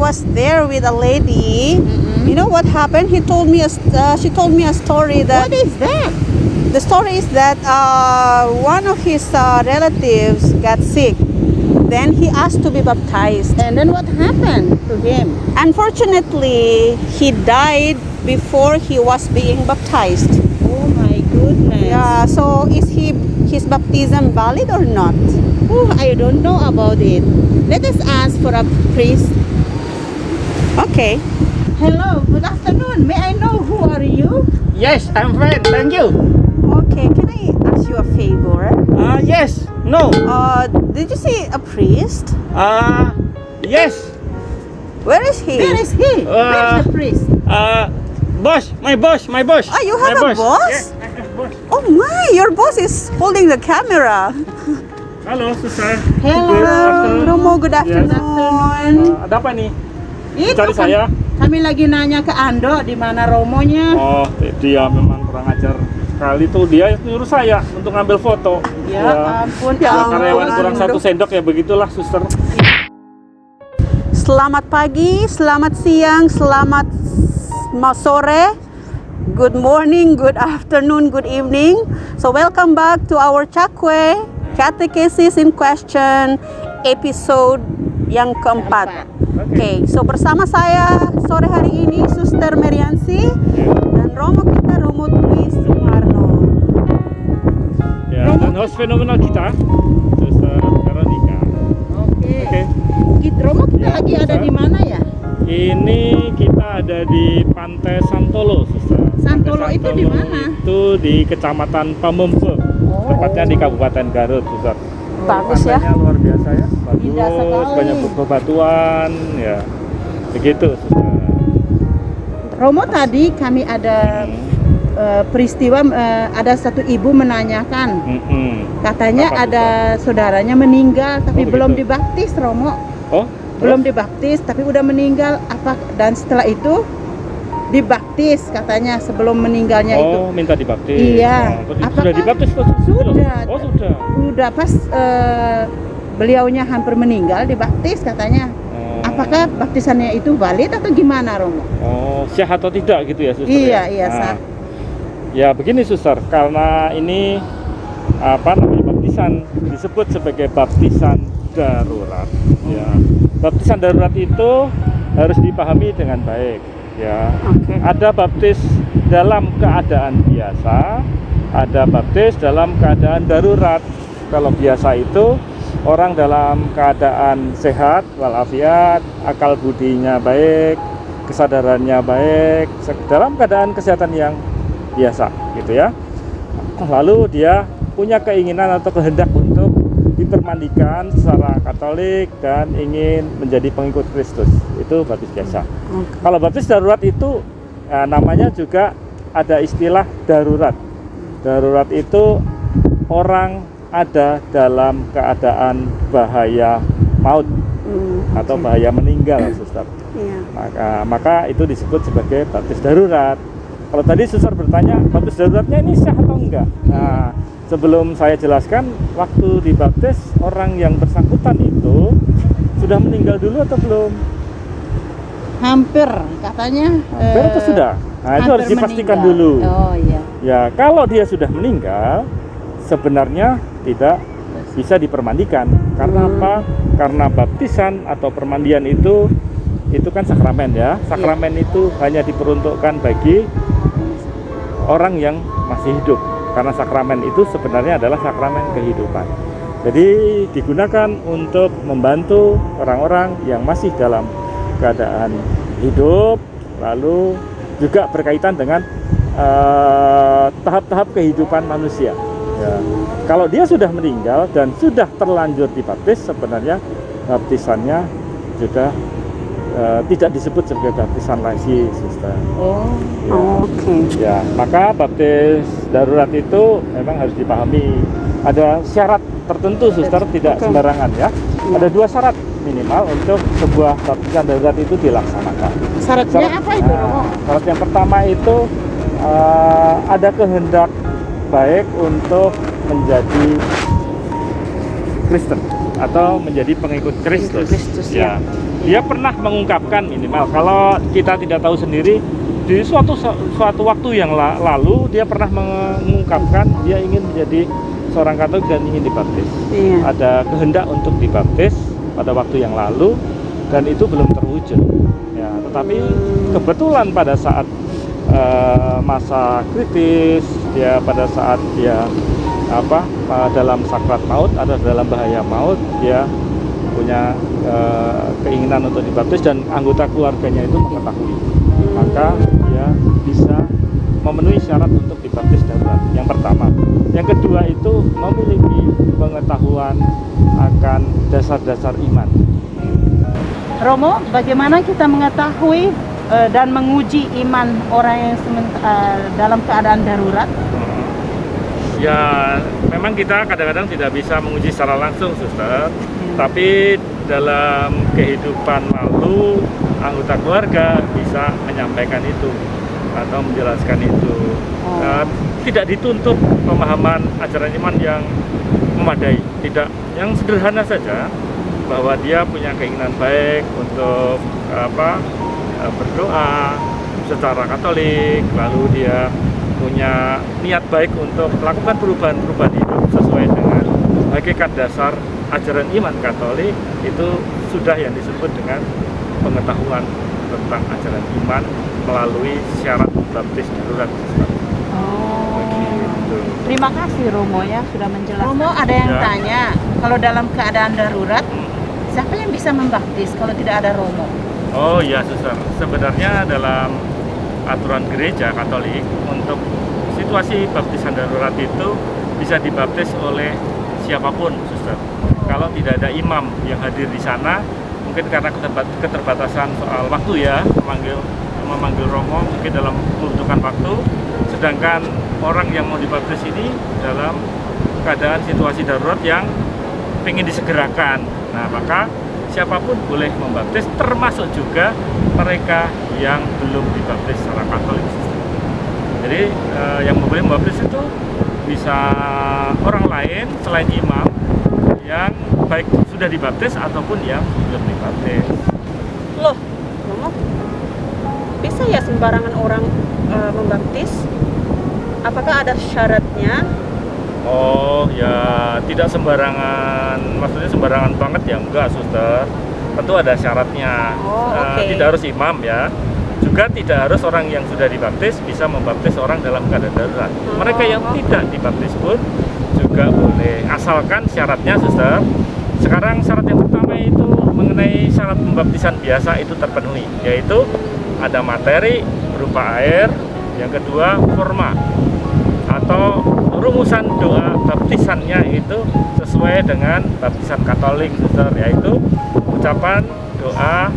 was there with a lady. You know what happened? She told me a story that. What is that? The story is that one of his relatives got sick. Then he asked to be baptized. And then what happened to him? Unfortunately, he died before he was being baptized. Oh my goodness. Yeah, so is his baptism valid or not? Oh, I don't know about it. Let us ask for a priest. Okay. Hello, good afternoon. May I know who are you? Yes, I'm fine. Thank you. Okay, can I ask you a favor? Yes. No. Did you see a priest? Yes. Where is he? Where is he? Where is the priest? Boss. My boss. Ah, you have My a boss? Yes, I have boss. Oh my, your boss is holding the camera. Halo, susah. Hello. Good afternoon. Romo, good afternoon. Ada apa nih? Itu Cari saya. Kami lagi nanya ke Ando di mana Romonya. Oh, dia memang kurang ajar. Kali itu dia nyuruh saya untuk ngambil foto. Ya ampun, Ya ampun. Karyawan kurang satu sendok ya, begitulah, suster. Selamat pagi, selamat siang, selamat sore, good morning, good afternoon, good evening. So welcome back to our Cakwe Catechesis in Question episode yang keempat. Oke, so bersama saya sore hari ini Suster Meriansi dan Romo kita Romo Dwi Sumarno. Ya, dan host fenomenal kita, Suster Veronica. Oke. Romo kita Ya, lagi ada Suster. di mana ya? Ini kita ada di Pantai Santolo, Suster. Santolo Pantai itu di mana? Itu di Kecamatan Pamempe, tepatnya di Kabupaten Garut, Suster. Bagus ya. Pantainya luar biasa ya, Indah sekali. bagus, banyak bebatuan, ya, begitu, Suster. Romo tadi kami ada peristiwa, ada satu ibu menanyakan, katanya Apa, ada saudaranya meninggal tapi Oh, belum begitu. dibaptis, Romo. Oh, Belum terus? dibaptis tapi udah meninggal apa, dan setelah itu dibaptis katanya sebelum meninggalnya itu. Oh, minta dibaptis. Iya. Oh, terus Apakah- sudah dibaptis kok? Sudah. Oh, sudah. Udah pas beliaunya hampir meninggal dibaptis katanya. Oh. Apakah baptisannya itu valid atau gimana, Romo? Oh, sah atau tidak gitu ya, Suster? Iya, ya? iya, Nah, sah. ya begini, Suster, karena ini apa namanya, baptisan disebut sebagai baptisan darurat. Ya, baptisan darurat itu harus dipahami dengan baik. Ya, Oke. ada baptis dalam keadaan biasa, ada baptis dalam keadaan darurat. Kalau biasa itu orang dalam keadaan sehat walafiat, akal budinya baik, kesadarannya baik, dalam keadaan kesehatan yang biasa, gitu ya. Lalu dia punya keinginan atau kehendak untuk dipermandikan secara Katolik dan ingin menjadi pengikut Kristus. Itu baptis biasa. Kalau baptis darurat itu namanya juga ada istilah darurat. Darurat itu orang ada dalam keadaan bahaya maut atau bahaya meninggal, Suster. Iya. Maka itu disebut sebagai baptis darurat. Kalau tadi Suster bertanya, baptis daruratnya ini sah atau enggak? Nah, sebelum saya jelaskan, waktu dibaptis orang yang bersangkutan itu sudah meninggal dulu atau belum? Hampir katanya. Hampir atau sudah? Nah, itu harus hampir dipastikan meninggal. dulu. Oh iya. Ya, kalau dia sudah meninggal, sebenarnya tidak bisa dipermandikan. Karena apa? Karena baptisan atau permandian itu kan sakramen ya. Sakramen itu hanya diperuntukkan bagi orang yang masih hidup. Karena sakramen itu sebenarnya adalah sakramen kehidupan. Jadi digunakan untuk membantu orang-orang yang masih dalam keadaan hidup, lalu juga berkaitan dengan tahap-tahap kehidupan manusia. Ya. Kalau dia sudah meninggal dan sudah terlanjur dibaptis, sebenarnya baptisannya juga tidak disebut sebagai baptisan lagi, Suster. Oh. Ya. Oke. Ya, maka baptis darurat itu memang harus dipahami. Ada syarat tertentu, Suster, tidak sembarangan ya. Ada 2 syarat minimal untuk sebuah baptisan darurat itu dilaksanakan. Syaratnya apa itu, Romo? Syarat yang pertama itu ada kehendak baik untuk menjadi Kristen atau menjadi pengikut Kristus. Kristus, ya. dia pernah mengungkapkan minimal. Kalau kita tidak tahu sendiri, di suatu waktu yang lalu dia pernah mengungkapkan dia ingin menjadi seorang Katolik dan ingin dibaptis. Iya. Ada kehendak untuk dibaptis pada waktu yang lalu dan itu belum terwujud. Ya, tetapi kebetulan pada saat masa kritis, dia pada saat dia dalam sakrat maut atau dalam bahaya maut, dia punya keinginan untuk dibaptis dan anggota keluarganya itu mengetahui, maka dia bisa memenuhi syarat untuk dibaptis darurat. Yang pertama. Yang kedua itu memiliki pengetahuan akan dasar-dasar iman. Romo, bagaimana kita mengetahui dan menguji iman orang yang dalam keadaan darurat? Ya, memang kita kadang-kadang tidak bisa menguji secara langsung, Suster. Tapi dalam kehidupan lalu, anggota keluarga bisa menyampaikan itu atau menjelaskan itu. Tidak dituntut pemahaman ajaran iman yang memadai, tidak, yang sederhana saja, bahwa dia punya keinginan baik untuk berdoa secara Katolik, lalu dia punya niat baik untuk melakukan perubahan-perubahan hidup sesuai dengan hakikat dasar ajaran iman Katolik. Itu sudah yang disebut dengan pengetahuan tentang ajaran iman melalui syarat baptis darurat. Begitu. Terima kasih Romo ya sudah menjelaskan. Romo, ada yang tanya, kalau dalam keadaan darurat, siapa yang bisa membaptis kalau tidak ada Romo? Oh iya, Suster. Sebenarnya dalam aturan gereja Katolik untuk situasi baptisan darurat itu bisa dibaptis oleh siapapun, Suster. Kalau tidak ada imam yang hadir di sana, mungkin karena keterbatasan soal waktu ya, memanggil Romo mungkin dalam membutuhkan waktu, sedangkan orang yang mau dibaptis ini dalam keadaan situasi darurat yang ingin disegerakan. Nah, maka siapapun boleh membaptis, termasuk juga mereka yang belum dibaptis secara Katolik. Jadi yang boleh membaptis itu bisa orang lain selain imam yang baik sudah dibaptis ataupun yang belum dibaptis. Loh, Romo, bisa ya sembarangan orang membaptis? Apakah ada syaratnya? Oh ya, tidak sembarangan, maksudnya sembarangan banget ya enggak, Suster. Tentu ada syaratnya. Okay. Tidak harus imam ya. Juga tidak harus orang yang sudah dibaptis bisa membaptis orang dalam keadaan darurat. Mereka yang tidak dibaptis pun juga boleh, asalkan syaratnya, Suster. Sekarang syarat yang pertama itu mengenai syarat pembaptisan biasa itu terpenuhi, yaitu ada materi berupa air. Yang kedua, forma atau rumusan doa baptisannya itu sesuai dengan baptisan Katolik, Suster, yaitu ucapan doa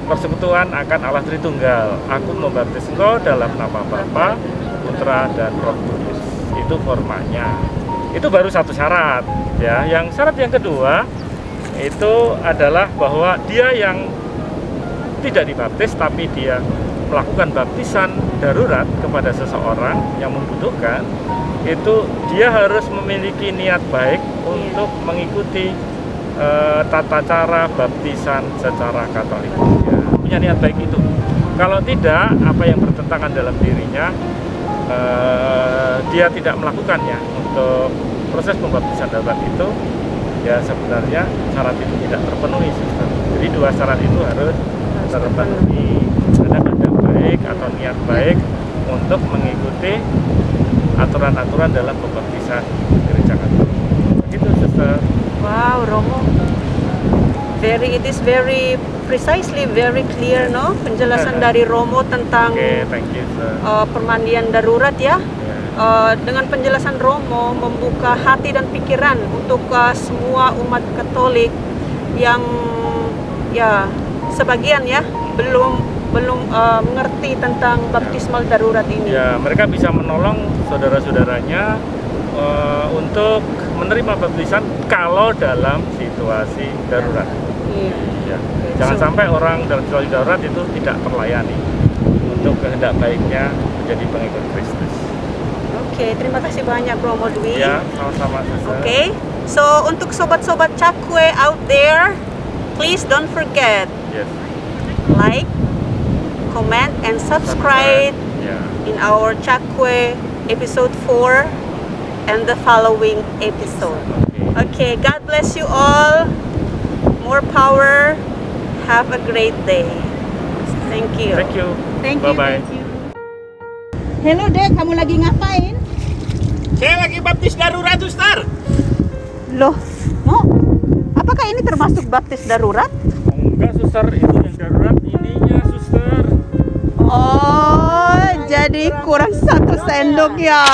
persekutuan akan Allah Tritunggal. Aku membaptis engkau dalam nama Bapa, Putra, dan Roh Kudus. Itu formanya. Itu baru satu syarat ya. Yang syarat yang kedua itu adalah bahwa dia yang tidak dibaptis tapi dia melakukan baptisan darurat kepada seseorang yang membutuhkan, itu dia harus memiliki niat baik untuk mengikuti tata cara baptisan secara Katolik. Ya, punya niat baik itu. Kalau tidak, apa yang bertentangan dalam dirinya, dia tidak melakukannya untuk proses pembaptisan darurat itu, ya sebenarnya syarat itu tidak terpenuhi, Suster. Jadi dua syarat itu harus terpenuhi. Ada kehendak baik atau niat baik untuk mengikuti aturan-aturan dalam pembaptisan gereja Katolik. Begitu, Suster. Wow, Romo. It is very precisely, very clear, no? Penjelasan dari Romo tentang Thank you, sir. Permandian darurat ya. Dengan penjelasan Romo membuka hati dan pikiran untuk semua umat Katolik yang ya sebagian ya belum mengerti tentang baptismal darurat ini. Ya, mereka bisa menolong saudara-saudaranya untuk menerima baptisan kalau dalam situasi darurat. Iya. Ya. Jangan sampai orang dalam situasi darurat itu tidak terlayani untuk kehendak baiknya menjadi pengikut Kristus. Oke, terima kasih banyak Romo Dwi. Ya, sama-sama, Suster. Oke, so untuk sobat-sobat Cakwe out there, please don't forget Yes. like, comment, and subscribe Yeah. in our Chakwe episode 4 and the following episode. Okay. Okay, God bless you all. More power. Have a great day. Thank you. Thank you. Thank you. Bye-bye. Thank you. Hello Dek, kamu lagi ngapain? Saya lagi baptis darurat, Ustaz. Loh, no? Apakah ini termasuk baptis darurat? Enggak, suster, itu yang darurat ininya, suster. Oh, jadi kurang 1 sendok ya.